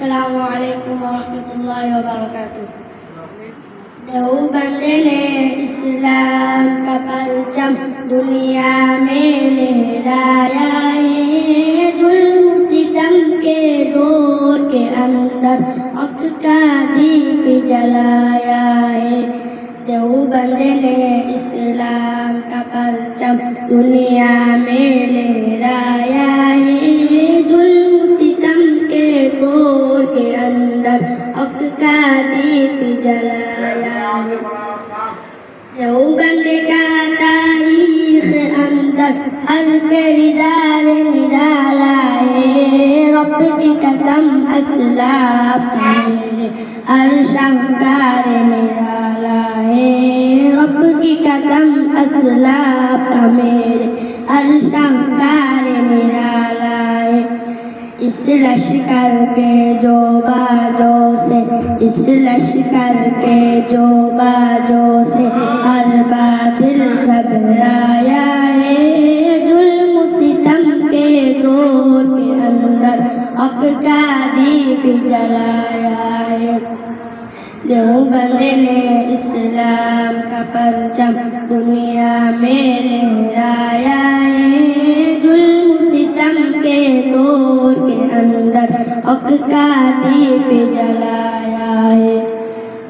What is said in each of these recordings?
السلام علیکم ورحمۃ اللہ وبرکاتہ. دیوبند نے اسلام کا پرچم دنیا میں لہرایا ہے. ظلم ستم کے دور کے اندر حق کا دیپ جلایا ہے. دیوبند نے اسلام کا پرچم دنیا میں لہرایا ہے. ظلم ستم کے دور کے اندر حق کا دیپ جلایا ہے. دیوبند کا تاریخ اندر ہر کردار نرالا ہے. رب کی قسم اسلاف کا میرے ہر شاہکار نرالا ہے. رب کی قسم اسلاف کا میرے ہر شاہکار نرالا ہے. اس لشکر کے جو باجوں سے اس لشکر کے جو باجوں سے ہر باطل گھبرایا ہے. ظلم ستم کے دور کے اندر حق کا دیپ جلایا ہے. دیوبند نے اسلام کا پرچم دنیا میں لہرایا ہے. ظلم ستم کے دور کے اندر حق کا دیپ جلایا ہے.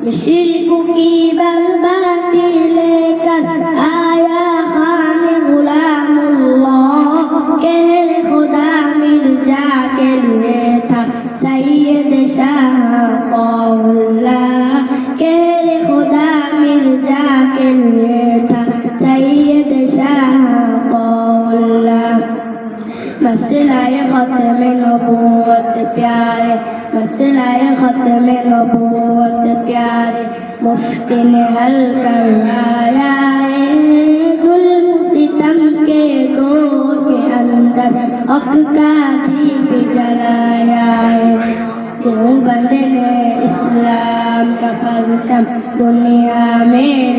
مشرق کی بربادی لے کر آیا خان غلام اللہ. کہر خدا مرزا کے لیے تھا سید شاہ اللہ. کہر خدا مرزا کے لیے تھا سید شاہ اللہ. مسئلہ ختم نبوت پیارے مسئلہ ختم نبوت پیارے مفتی نے حل کرایا ہے. ظلم ستم کے دور کے اندر حق کا دیپ جلایا ہے. دیوبند نے اسلام کا پرچم دنیا میں